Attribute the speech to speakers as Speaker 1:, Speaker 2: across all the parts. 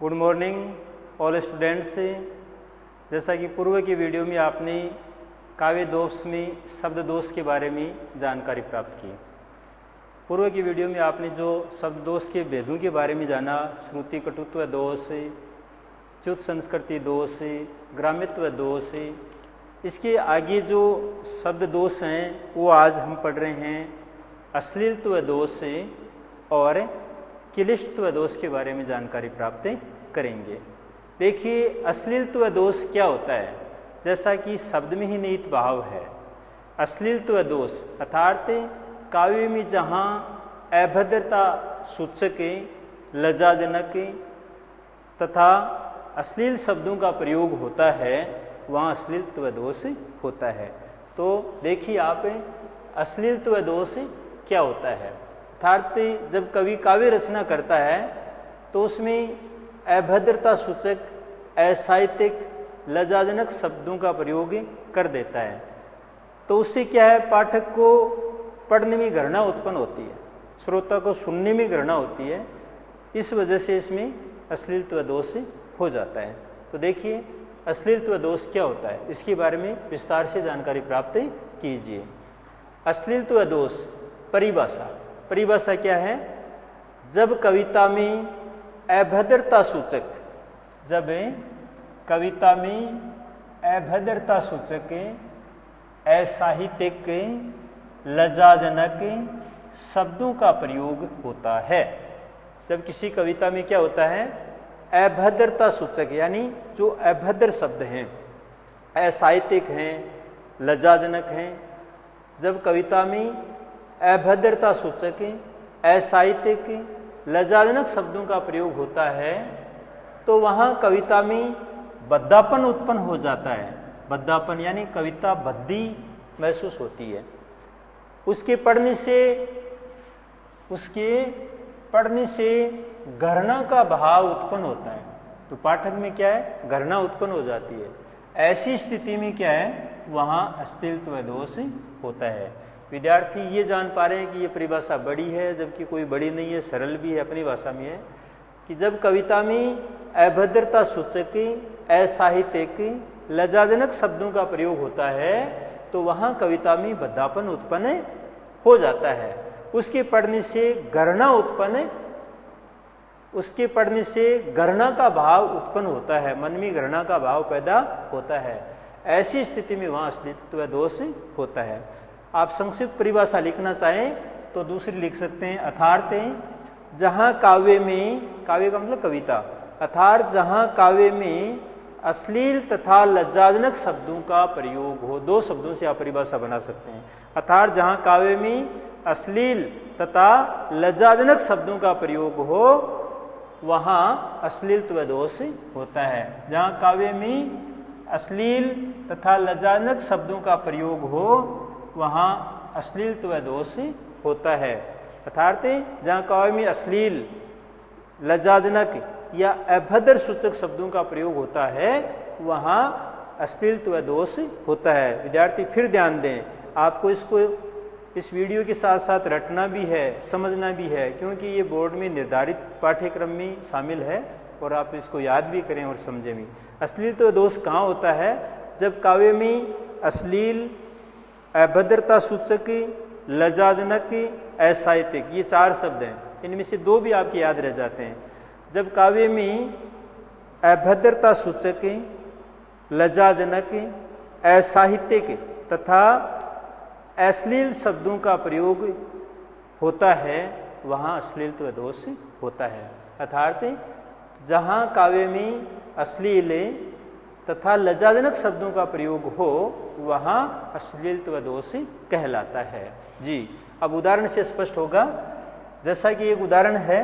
Speaker 1: Good morning all students. जैसा कि पूर्व की वीडियो में आपने काव्य दोष में शब्द दोष के बारे में जानकारी प्राप्त की। पूर्व की वीडियो में आपने जो शब्द दोष के भेदों के बारे में जाना, श्रुति कटुत्व दोष, च्युत संस्कृति दोष, ग्राम्यत्व दोष, इसके आगे जो शब्द दोष हैं वो आज हम पढ़ रहे हैं अश्लीलत्व दोष और क्लिष्टत्व दोष के बारे में जानकारी प्राप्त करेंगे। देखिए, अश्लीलत्व दोष क्या होता है। जैसा कि शब्द में ही निहित भाव है, अश्लीलत्व दोष अर्थात काव्य में जहाँ अभद्रता सूचक, लज्जाजनक तथा अश्लील शब्दों का प्रयोग होता है, वहाँ अश्लीलत्व दोष होता है। तो देखिए आप, अश्लीलत्व दोष क्या होता है। अर्थात जब कवि काव्य रचना करता है तो उसमें अभद्रता सूचक, असाहित्यिक, लज्जाजनक शब्दों का प्रयोग कर देता है। तो उससे क्या है, पाठक को पढ़ने में घृणा उत्पन्न होती है, श्रोता को सुनने में घृणा होती है। इस वजह से इसमें अश्लीलत्व दोष हो जाता है। तो देखिए, अश्लीलत्व दोष क्या होता है, इसके बारे में विस्तार से जानकारी प्राप्त कीजिए। अश्लीलत्व दोष परिभाषा क्या है। जब कविता में अभद्रता सूचक, जब कविता में अभद्रता सूचक, असाहित्यिक, लज्जाजनक शब्दों का प्रयोग होता है। जब किसी कविता में क्या होता है, अभद्रता सूचक यानी जो अभद्र शब्द हैं, असाहित्यिक हैं, लज्जाजनक हैं, जब कविता में अभद्रता सूचक, असाहित्यिक, लज्जाजनक शब्दों का प्रयोग होता है तो वहाँ कविता में भद्दापन उत्पन्न हो जाता है। भद्दापन यानी कविता भद्दी महसूस होती है। उसके पढ़ने से घृणा का भाव उत्पन्न होता है। तो पाठक में क्या है, घृणा उत्पन्न हो जाती है। ऐसी स्थिति में क्या है, वहाँ अश्लीलत्व दोष होता है। विद्यार्थी ये जान पा रहे हैं कि ये परिभाषा बड़ी है, जबकि कोई बड़ी नहीं है, सरल भी है, अपनी भाषा में है कि जब कविता में अभद्रता सूचक, असाहित्यिक, लज्जाजनक शब्दों का प्रयोग होता है तो वहाँ कविता में भद्दापन उत्पन्न हो जाता है। उसके पढ़ने से घृणा का भाव उत्पन्न होता है, मन में घृणा का भाव पैदा होता है। ऐसी स्थिति में वहाँ अश्लीलत्व दोष होता है। आप संक्षिप्त परिभाषा लिखना चाहें तो दूसरी लिख सकते हैं। अर्थात जहाँ काव्य का मतलब कविता, अर्थात जहाँ काव्य में अश्लील तथा लज्जाजनक शब्दों का प्रयोग हो। दो शब्दों से आप परिभाषा बना सकते हैं। अर्थात जहाँ काव्य में अश्लील तथा लज्जाजनक शब्दों का प्रयोग हो, वहाँ अश्लीलत्व दोष होता है। जहाँ काव्य में अश्लील तथा लज्जाजनक शब्दों का प्रयोग हो, वहाँ अश्लीलत्व दोष होता है। अर्थात जहाँ काव्य में अश्लील, लज्जाजनक या अभद्र सूचक शब्दों का प्रयोग होता है, वहाँ अश्लीलत्व दोष होता है। विद्यार्थी फिर ध्यान दें, आपको इस वीडियो के साथ साथ रटना भी है, समझना भी है, क्योंकि ये बोर्ड में निर्धारित पाठ्यक्रम में शामिल है और आप इसको याद भी करें और समझें भी। अश्लीलत्व दोष कहाँ होता है, जब काव्य में अश्लील, अभद्रता सूचक, लज्जाजनक, असाहित्यिक, ये चार शब्द हैं, इनमें से दो भी आपके याद रह जाते हैं। जब काव्य में अभद्रता सूचक, लज्जाजनक, असाहित्यिक तथा अश्लील शब्दों का प्रयोग होता है, वहाँ अश्लीलत्व दोष होता है। अर्थात जहाँ काव्य में अश्लील तथा लज्जाजनक शब्दों का प्रयोग हो, वहाँ अश्लीलत्व दोष कहलाता है। जी, अब उदाहरण से स्पष्ट होगा। जैसा कि एक उदाहरण है,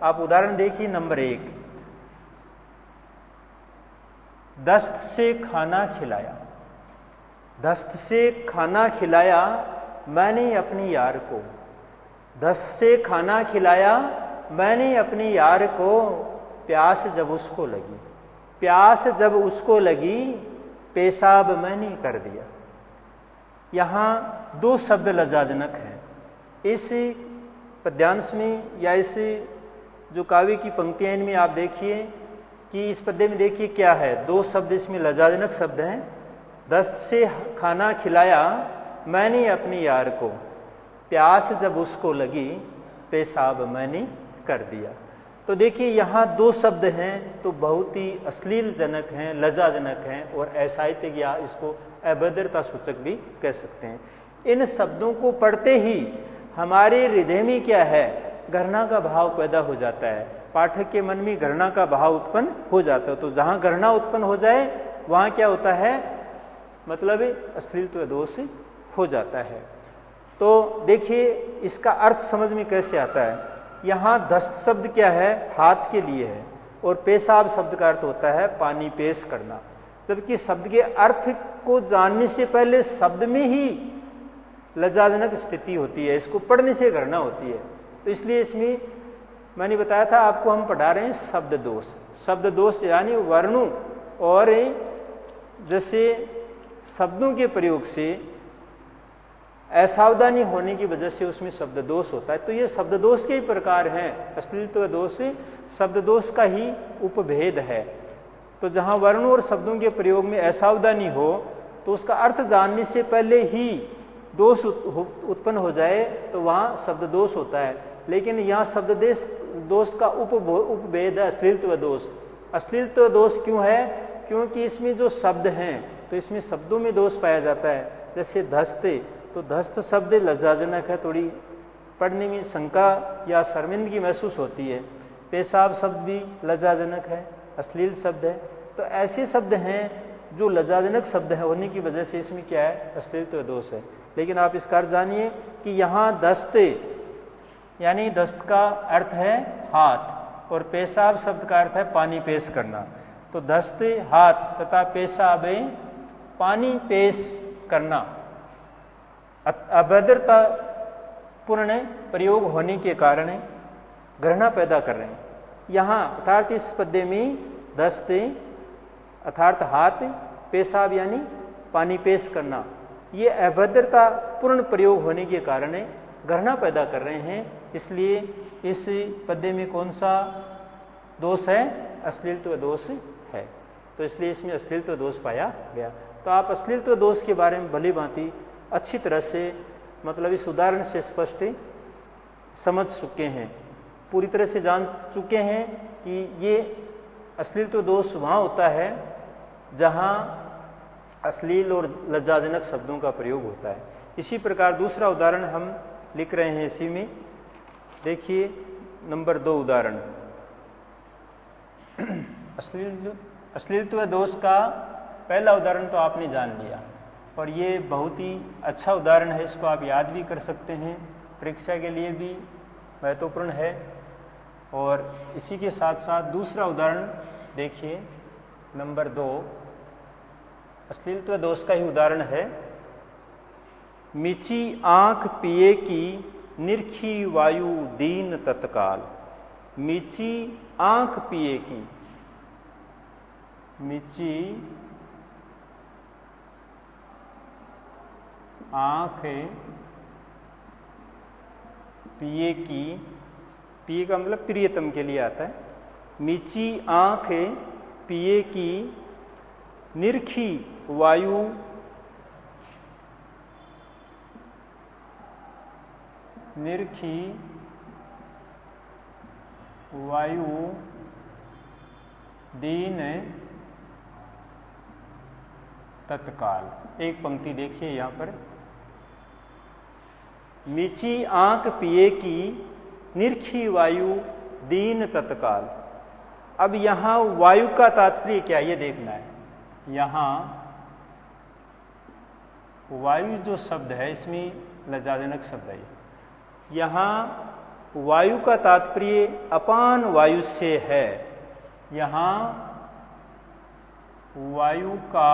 Speaker 1: आप उदाहरण देखिए नंबर 1। दस्त से खाना खिलाया, दस्त से खाना खिलाया मैंने अपनी यार को। दस्त से खाना खिलाया मैंने अपनी यार को, प्यास जब उसको लगी, प्यास जब उसको लगी, पेशाब मैंने कर दिया। यहाँ दो शब्द लज्जाजनक हैं। इस पद्यांश में या इस जो काव्य की पंक्तियां इनमें आप देखिए कि इस पद्य में देखिए क्या है, दो शब्द इसमें लज्जाजनक शब्द हैं। दस्त से खाना खिलाया मैंने अपनी यार को, प्यास जब उसको लगी पेशाब मैंने कर दिया। तो देखिए यहाँ दो शब्द हैं तो बहुत ही अश्लीलजनक हैं, लज्जाजनक हैं और असाहित्यिक या इसको अभद्रता सूचक भी कह सकते हैं। इन शब्दों को पढ़ते ही हमारे हृदय में क्या है, घृणा का भाव पैदा हो जाता है, पाठक के मन में घृणा का भाव उत्पन्न हो जाता है। तो जहाँ घृणा उत्पन्न हो जाए वहाँ क्या होता है, मतलब अश्लीलत्व दोष हो जाता है। तो देखिए इसका अर्थ समझ में कैसे आता है। यहाँ दस्त शब्द क्या है, हाथ के लिए है, और पेशाब शब्द का अर्थ होता है पानी पेश करना। जबकि शब्द के अर्थ को जानने से पहले शब्द में ही लज्जाजनक स्थिति होती है, इसको पढ़ने से घृणा होती है। तो इसलिए इसमें मैंने बताया था आपको, हम पढ़ा रहे हैं शब्द दोष। शब्द दोष यानी वर्णों और जैसे शब्दों के प्रयोग से असावधानी होने की वजह से उसमें शब्द दोष होता है। तो ये शब्द दोष के ही प्रकार हैं, अश्लीलत्व दोष शब्द दोष का ही उपभेद है। तो जहाँ वर्णों और शब्दों के प्रयोग में असावधानी हो तो उसका अर्थ जानने से पहले ही दोष उत्पन्न हो जाए तो वहाँ शब्द दोष होता है। लेकिन यहाँ शब्द दोष का उपभेद है अश्लीलत्व दोष। अश्लीलत्व दोष क्यों है, क्योंकि इसमें जो शब्द हैं तो इसमें शब्दों में दोष पाया जाता है। जैसे धस्त, तो धस्त शब्द लज्जाजनक है, थोड़ी पढ़ने में शंका या शर्मिंदगी महसूस होती है। पेशाब शब्द भी लज्जाजनक है, अश्लील शब्द है। तो ऐसे शब्द हैं जो लज्जाजनक शब्द है होने की वजह से इसमें क्या है, अश्लीलत्व दोष है। लेकिन आप इसका अर्थ जानिए कि यहाँ दस्त यानी दस्त का अर्थ है हाथ और पेशाब शब्द का अर्थ है पानी पेश करना। तो दस्त हाथ तथा पेशाब पानी पेश करना अभद्रता पूर्ण प्रयोग होने के कारण घृणा पैदा कर रहे हैं। यहाँ अर्थात इस पद्य में दस्त अर्थात हाथ, पेशाब यानी पानी पेश करना, ये अभद्रता पूर्ण प्रयोग होने के कारण घृणा पैदा कर रहे हैं। इसलिए इस पद्य में कौन सा दोष है, अश्लीलत्व दोष है। तो इसलिए इसमें अश्लीलत्व दोष पाया गया। तो आप अश्लीलत्व दोष के बारे में भली भांति अच्छी तरह से मतलब इस उदाहरण से स्पष्ट समझ चुके हैं, पूरी तरह से जान चुके हैं कि ये अश्लीलत्व दोष वहाँ होता है जहाँ अश्लील और लज्जाजनक शब्दों का प्रयोग होता है। इसी प्रकार दूसरा उदाहरण हम लिख रहे हैं इसी में, देखिए नंबर 2 उदाहरण। अश्लीलत्व दोष का पहला उदाहरण तो आपने जान लिया और ये बहुत ही अच्छा उदाहरण है, इसको आप याद भी कर सकते हैं, परीक्षा के लिए भी महत्वपूर्ण है। और इसी के साथ साथ दूसरा उदाहरण देखिए नंबर 2, अश्लीलत्व दोष का ही उदाहरण है। मीची आंख पिए की निरखी वायु दीन तत्काल। मीची आंख पिए की, मीची आंख पिए की, पिए का मतलब प्रियतम के लिए आता है। मीची आंख पिए की निरखी वायु निरखी वायु दीन तत्काल। एक पंक्ति देखिए यहाँ पर, मीची आंख पिए की निरखी वायु दीन तत्काल। अब यहाँ वायु का तात्पर्य क्या ये देखना है। यहाँ वायु जो शब्द है इसमें लज्जाजनक शब्द है। यहाँ वायु का तात्पर्य अपान वायु से है। यहाँ वायु का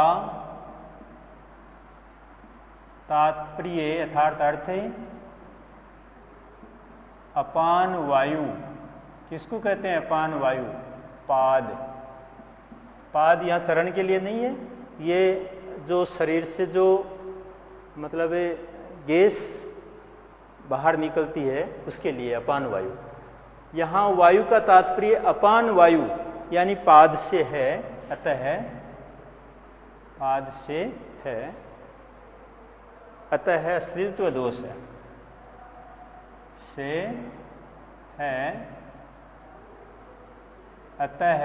Speaker 1: तात्पर्य अर्थात अर्थ है अपान वायु। किसको कहते हैं अपान वायु? पाद। पाद यहाँ चरण के लिए नहीं है, ये जो शरीर से जो मतलब गैस बाहर निकलती है उसके लिए अपान वायु। यहाँ वायु का तात्पर्य अपान वायु यानी पाद से है, अतः पाद से है, अतः अश्लीलत्व दोष है, से है, अतः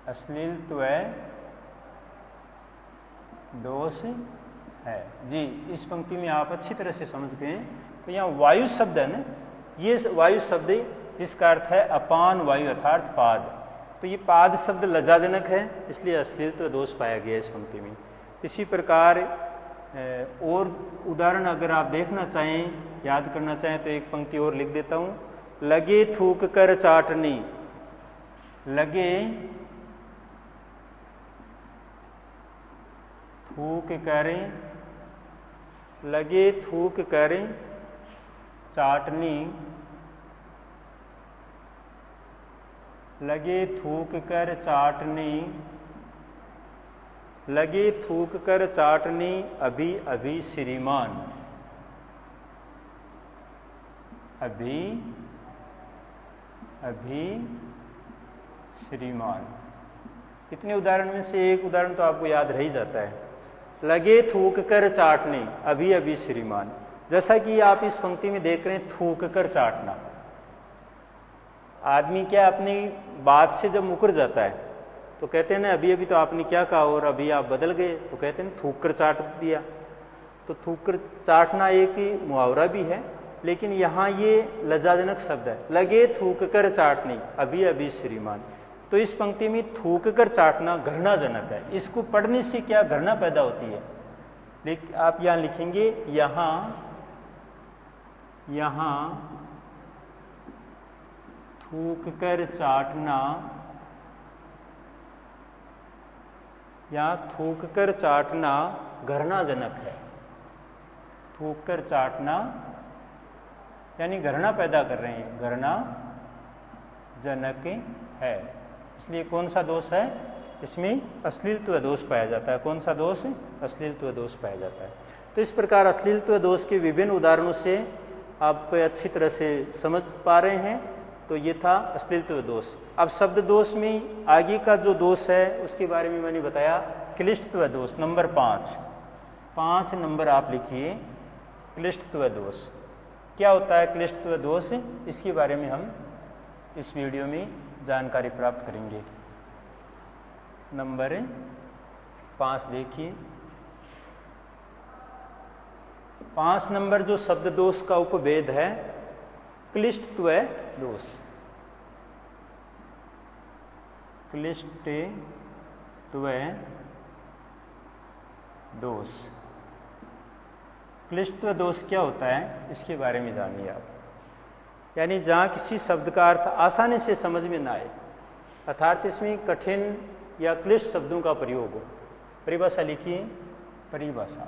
Speaker 1: अश्लीलत्व दोष है। जी, इस पंक्ति में आप अच्छी तरह से समझ गए। तो यहाँ वायु शब्द है ना, ये वायु शब्द जिसका अर्थ है अपान वायु अर्थात पाद, तो ये पाद शब्द लज्जाजनक है, इसलिए अश्लीलत्व दोष पाया गया इस पंक्ति में। इसी प्रकार और उदाहरण अगर आप देखना चाहें, याद करना चाहें, तो एक पंक्ति और लिख देता हूँ। लगे थूक कर चाटनी, लगे थूक करें, लगे थूक करें चाटनी, लगे थूक कर चाटनी, लगे थूक कर चाटनी अभी अभी श्रीमान, अभी अभी श्रीमान। इतने उदाहरण में से एक उदाहरण तो आपको याद रह ही जाता है, लगे थूक कर चाटने अभी अभी श्रीमान। जैसा कि आप इस पंक्ति में देख रहे हैं, थूक कर चाटना, आदमी क्या अपनी बात से जब मुकर जाता है तो कहते हैं ना अभी अभी तो आपने क्या कहा और अभी आप बदल गए, तो कहते हैं थूक कर चाट दिया। तो थूक कर चाटना एक मुहावरा भी है, लेकिन यहाँ ये लज्जाजनक शब्द है, लगे थूक कर चाटनी अभी अभी श्रीमान। तो इस पंक्ति में थूक कर चाटना घृणाजनक है, इसको पढ़ने से क्या घृणा पैदा होती है। लेकिन आप यहाँ लिखेंगे, यहाँ थूक कर चाटना, या थूक कर चाटना घृणाजनक है। थूक कर चाटना यानी घृणा पैदा कर रहे हैं, घृणाजनक है। इसलिए कौन सा दोष है इसमें? अश्लीलत्व दोष पाया जाता है। कौन सा दोष? अश्लीलत्व दोष पाया जाता है। तो इस प्रकार अश्लीलत्व दोष के विभिन्न उदाहरणों से आप अच्छी तरह से समझ पा रहे हैं। तो ये था अश्लीलत्व दोष। अब शब्द दोष में आगे का जो दोष है उसके बारे में मैंने बताया, क्लिष्टत्व दोष नंबर 5। 5 नंबर आप लिखिए, क्लिष्टत्व दोष। क्या होता है क्लिष्टत्व दोष? इसके बारे में हम इस वीडियो में जानकारी प्राप्त करेंगे। नंबर 5 देखिए, 5 नंबर जो शब्द दोष का उपभेद है, क्लिष्टत्व दोष। क्लिष्टत्व दोष। क्लिष्टत्व दोष क्या होता है इसके बारे में जानिए आप। यानी जहाँ किसी शब्द का अर्थ आसानी से समझ में ना आए, अर्थात इसमें कठिन या क्लिष्ट शब्दों का प्रयोग हो। परिभाषा लिखिए, परिभाषा,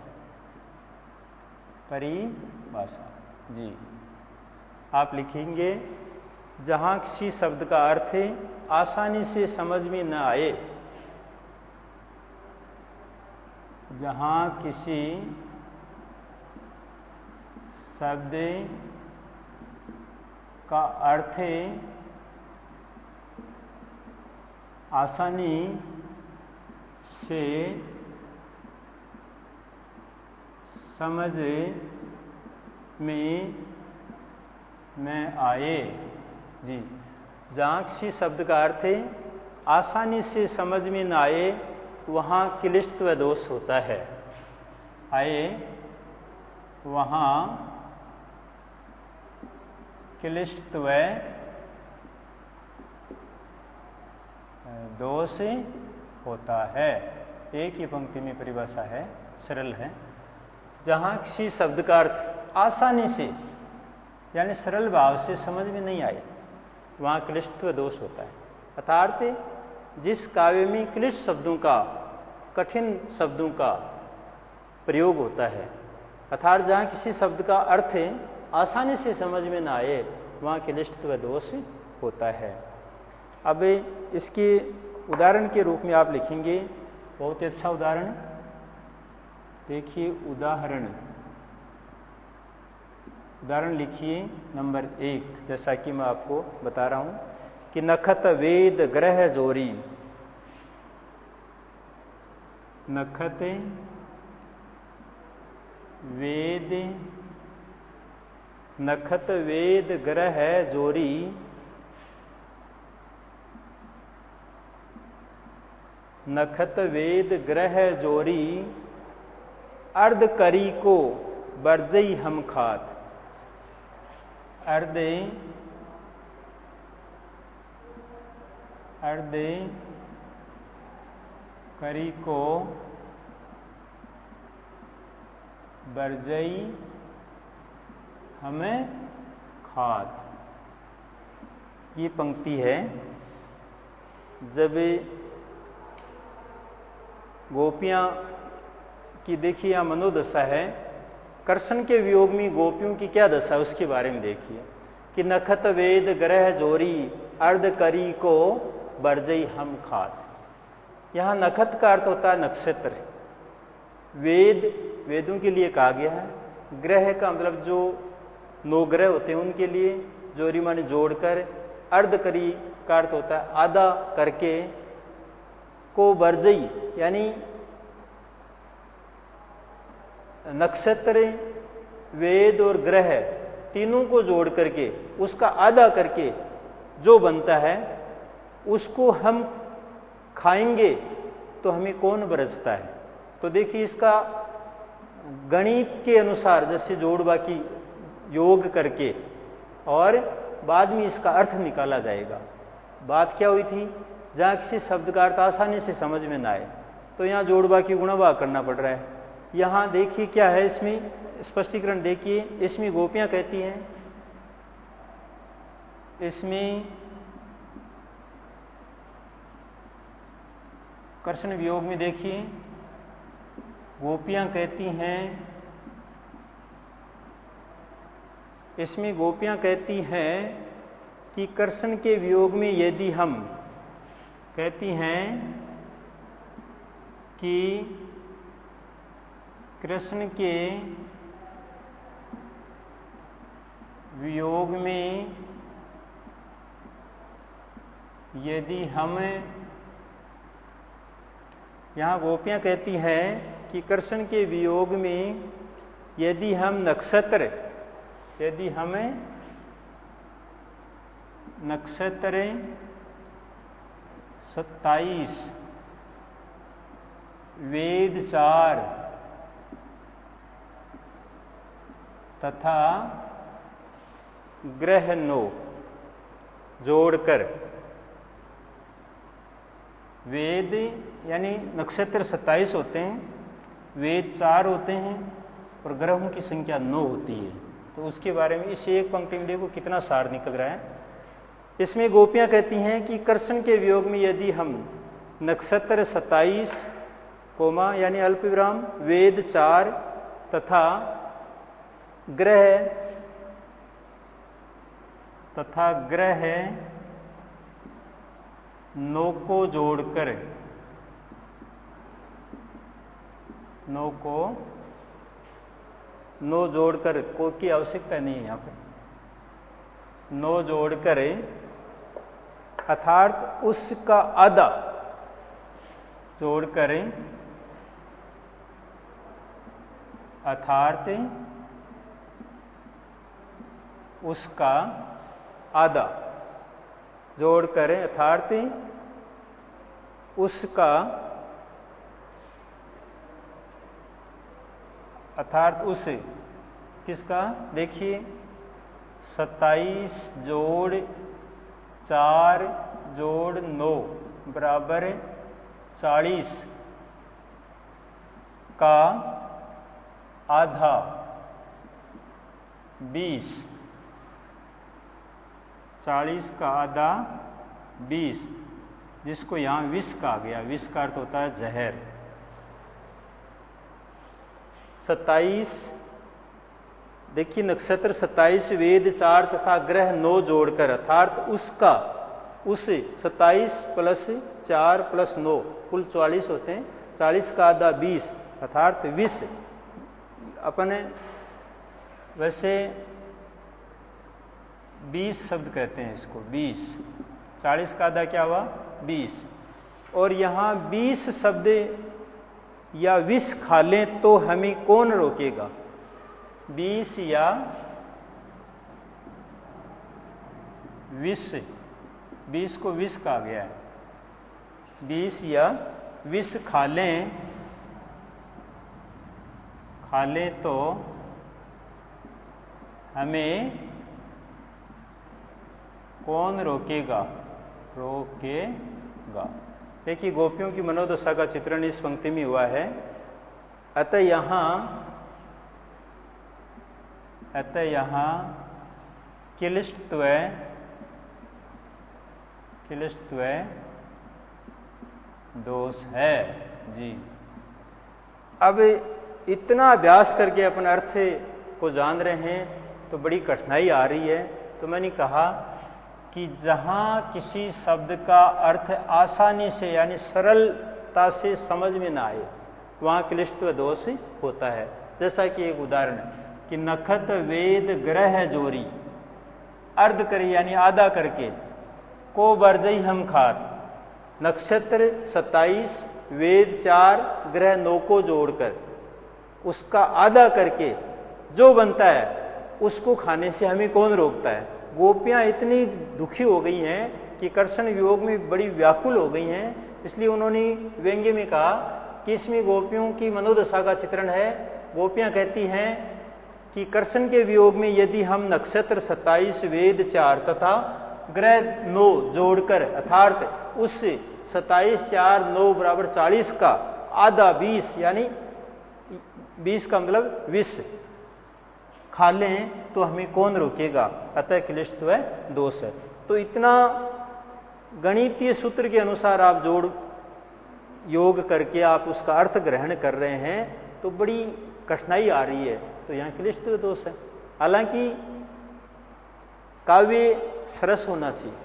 Speaker 1: परिभाषा। जी, आप लिखेंगे जहाँ किसी शब्द का अर्थ आसानी से समझ में न आए, जहाँ किसी शब्द का अर्थ आसानी से समझ में न आए। जी, जहाँ किसी शब्द का अर्थ आसानी से समझ में न आए वहाँ क्लिष्टत्व दोष होता है। आए वहाँ क्लिष्टत्व दोष होता है। एक ही पंक्ति में परिभाषा है, सरल है। जहाँ किसी शब्द का अर्थ आसानी से यानी सरल भाव से समझ में नहीं आए वहाँ क्लिष्टत्व दोष होता है। अर्थात जिस काव्य में क्लिष्ट शब्दों का, कठिन शब्दों का प्रयोग होता है, अर्थात जहाँ किसी शब्द का अर्थ आसानी से समझ में ना आए वहाँ क्लिष्टत्व दोष होता है। अब इसके उदाहरण के रूप में आप लिखेंगे, बहुत ही अच्छा उदाहरण देखिए। उदाहरण उदाहरण लिखिए नंबर 1, जैसा कि मैं आपको बता रहा हूं कि नखत वेद ग्रह जोरी, नखत वेद, नखत वेद ग्रह जोरी, नखत वेद ग्रह जोरी, अर्ध करी को बरजई हम खात, अर्ध करी को बरजई हमें खात। ये पंक्ति है जब गोपियां की, देखिए यहाँ मनोदशा है, कृष्ण के वियोग में गोपियों की क्या दशा है उसके बारे में देखिए कि नखत वेद ग्रह जोरी, अर्ध करी को बरजई हम खात। यहाँ नखत का अर्थ होता है नक्षत्र, वेद वेदों के लिए कहा गया है, ग्रह का मतलब जो 9 ग्रह होते हैं उनके लिए, जोरी माने जोड़कर, अर्ध करी का अर्थ होता है आधा करके, को बरजई यानी नक्षत्र, वेद और ग्रह तीनों को जोड़ करके उसका आधा करके जो बनता है उसको हम खाएंगे तो हमें कौन बरसता है। तो देखिए इसका गणित के अनुसार जैसे जोड़ बाकी योग करके और बाद में इसका अर्थ निकाला जाएगा। बात क्या हुई थी, जहाँ किसी शब्द का अर्थ आसानी से समझ में ना आए तो यहाँ जोड़ बाकी गुणा भाग करना पड़ रहा है। यहाँ देखिए क्या है, इसमें स्पष्टीकरण देखिए, इसमें गोपियाँ कहती हैं, इसमें कृष्ण वियोग में देखिए गोपियाँ कहती हैं, इसमें गोपियाँ कहती हैं कि कृष्ण के वियोग में यदि हम, कहती हैं कि कृष्ण के वियोग में यदि हम, यहाँ गोपियाँ कहती हैं कि कृष्ण के वियोग में यदि हम नक्षत्र, यदि हमें नक्षत्र 27, वेद 4 तथा ग्रह 9 जोड़कर, वेद यानी नक्षत्र 27 होते हैं, वेद 4 होते हैं और ग्रहों की संख्या 9 होती है। तो उसके बारे में इस एक पंक्ति में देखो कितना सार निकल रहा है। इसमें गोपियाँ कहती हैं कि कृष्ण के वियोग में यदि हम नक्षत्र 27 कोमा यानी अल्प विराम, वेद 4 तथा ग्रह 9 को जोड़कर, 9 जोड़कर, को की आवश्यकता नहीं है यहाँ पे, 9 जोड़कर अर्थात उसका आधा जोड़कर, अर्थात उसका आधा जोड़कर, अर्थात उसका, अर्थात उस किसका, देखिए 27 जोड़ 4 जोड़ 9 बराबर 40 का आधा 20, 40 का आधा 20, जिसको यहाँ विष कहा गया। विष का अर्थ होता है जहर। 27 देखिए नक्षत्र 27, वेद 4 तथा ग्रह 9 जोड़कर, अर्थात उसका, उस 27 प्लस 4 प्लस 9 कुल 44 होते हैं, 40 का आधा 20 अर्थात 20। अपने वैसे 20 शब्द कहते हैं इसको, 20। 40 का आधा क्या हुआ? 20। और यहाँ 20 शब्द या 20 खा लें तो हमें कौन रोकेगा? 20 या 20, 20 को 20 कहा गया है। 20 या 20 खा लें तो हमें कौन रोकेगा? देखिए गोपियों की मनोदशा का चित्रण इस पंक्ति में हुआ है। अतः यहाँ क्लिष्टत्व दोष है जी। अब इतना अभ्यास करके अपन अर्थ को जान रहे हैं तो बड़ी कठिनाई आ रही है। तो मैंने कहा कि जहाँ किसी शब्द का अर्थ आसानी से यानी सरलता से समझ में ना आए वहाँ क्लिष्टत्व दोष होता है। जैसा कि एक उदाहरण है कि नखत वेद ग्रह जोरी, अर्ध करी यानी आधा करके, को बरजई हम खात, नक्षत्र 27 वेद 4 ग्रह 9 को जोड़कर उसका आधा करके जो बनता है उसको खाने से हमें कौन रोकता है? गोपियां इतनी दुखी हो गई हैं कि कर्षण वियोग में बड़ी व्याकुल हो गई हैं, इसलिए उन्होंने व्यंग्य में कहा कि इसमें गोपियों की मनोदशा का चित्रण है। गोपियां कहती हैं कि कर्षण के वियोग में यदि हम नक्षत्र 27 वेद 4 तथा ग्रह 9 जोड़कर अर्थात उस 27 4 9 बराबर 40 का आधा 20 यानी 20 का मतलब 20 खा लें तो हमें कौन रोकेगा? अतः क्लिष्टत्व दोष है। तो इतना गणितीय सूत्र के अनुसार आप जोड़ योग करके आप उसका अर्थ ग्रहण कर रहे हैं तो बड़ी कठिनाई आ रही है, तो यहाँ क्लिष्टत्व दोष है। हालांकि काव्य सरस होना चाहिए,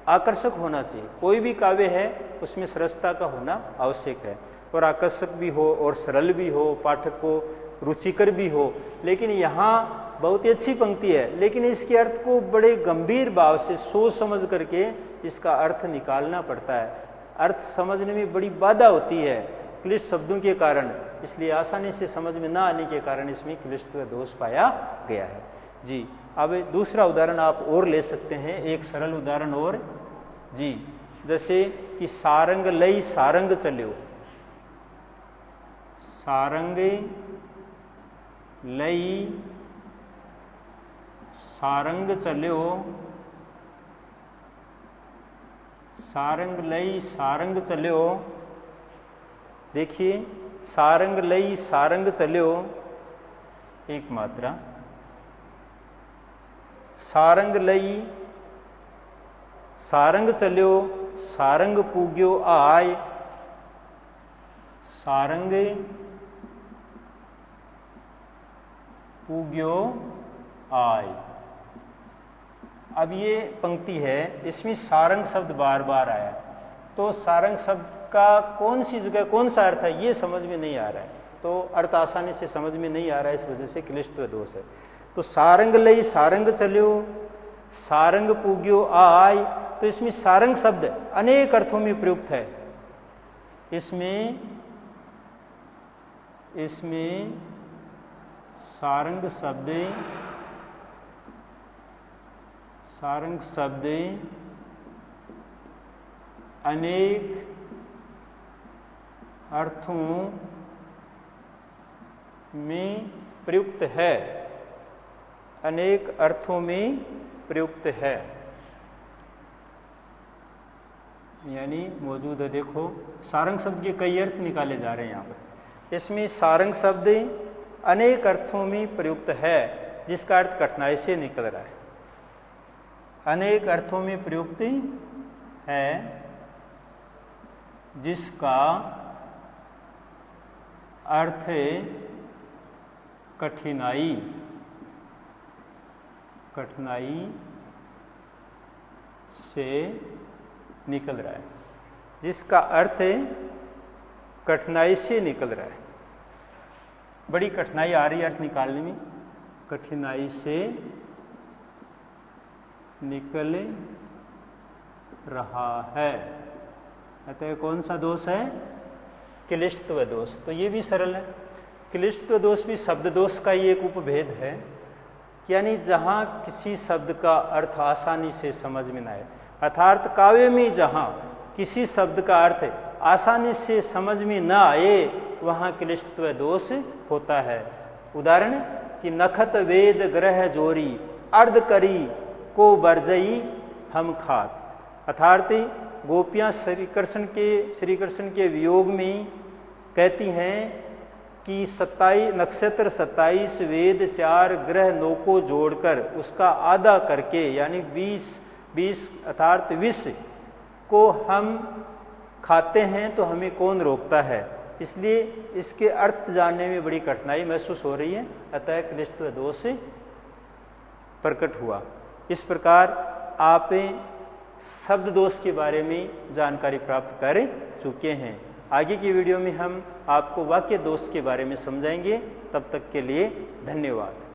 Speaker 1: आकर्षक होना चाहिए। कोई भी काव्य है उसमें सरसता का होना आवश्यक है, और आकर्षक भी हो और सरल भी हो, पाठक को रुचिकर भी हो। लेकिन यहाँ बहुत ही अच्छी पंक्ति है, लेकिन इसके अर्थ को बड़े गंभीर भाव से सोच समझ करके इसका अर्थ निकालना पड़ता है। अर्थ समझने में बड़ी बाधा होती है क्लिष्ट शब्दों के कारण, इसलिए आसानी से समझ में ना आने के कारण इसमें क्लिष्टत्व दोष पाया गया है जी। अब दूसरा उदाहरण आप और ले सकते हैं, एक सरल उदाहरण और जी, जैसे कि सारंग लई सारंग चल्यो, सारंग लई सारंग चल्यो, सारंग लई सारंग चल्यो। देखिए सारंग लई सारंग चल्यो एक मात्रा, सारंग लई सारंग चल्यो, सारंग पूग्यो आय, सारंग पूग्यो आय। अब ये पंक्ति है, इसमें सारंग शब्द बार बार आया, तो सारंग शब्द का कौन सी जगह कौन सा अर्थ है ये समझ में नहीं आ रहा है, तो अर्थ आसानी से समझ में नहीं आ रहा है, इस वजह से क्लिष्टत्व दोष है। तो सारंग लई सारंग चल्यो, सारंग पूग्यो आय, तो इसमें सारंग शब्द अनेक अर्थों में प्रयुक्त है। इसमें सारंग शब्द अनेक अर्थों में प्रयुक्त है, अनेक अर्थों में प्रयुक्त है, यानी मौजूद है। देखो सारंग शब्द के कई अर्थ निकाले जा रहे हैं यहाँ पर। इसमें सारंग शब्द अनेक अर्थों में प्रयुक्त है, जिसका अर्थ कठिनाई से निकल रहा है। अनेक अर्थों में प्रयुक्त है जिसका अर्थ कठिनाई से निकल रहा है, जिसका अर्थ कठिनाई से निकल रहा है। बड़ी कठिनाई आ रही है अर्थ निकालने में, कठिनाई से निकल रहा है। अतः कौन सा दोष है? क्लिष्टत्व दोष। तो ये भी सरल है। क्लिष्टत्व दोष भी शब्द दोष का ही एक उपभेद है, यानी जहाँ किसी शब्द का अर्थ आसानी से समझ में न आए, अर्थात काव्य में जहाँ किसी शब्द का अर्थ आसानी से समझ में न आए वहाँ क्लिष्टत्व दोष होता है। उदाहरण कि नखत वेद ग्रह जोरी अर्ध करी को बरजई हम खात, अर्थात गोपियाँ श्री कृष्ण के वियोग में कहती हैं कि 27 नक्षत्र 27 वेद 4 ग्रह 9 को जोड़कर उसका आधा करके यानी 20 अर्थात 20 को हम खाते हैं तो हमें कौन रोकता है। इसलिए इसके अर्थ जानने में बड़ी कठिनाई महसूस हो रही है, अतः क्लिष्टत्व दोष प्रकट हुआ। इस प्रकार आप शब्द दोष के बारे में जानकारी प्राप्त कर चुके हैं। आगे की वीडियो में हम आपको वाक्य दोष के बारे में समझाएंगे। तब तक के लिए धन्यवाद।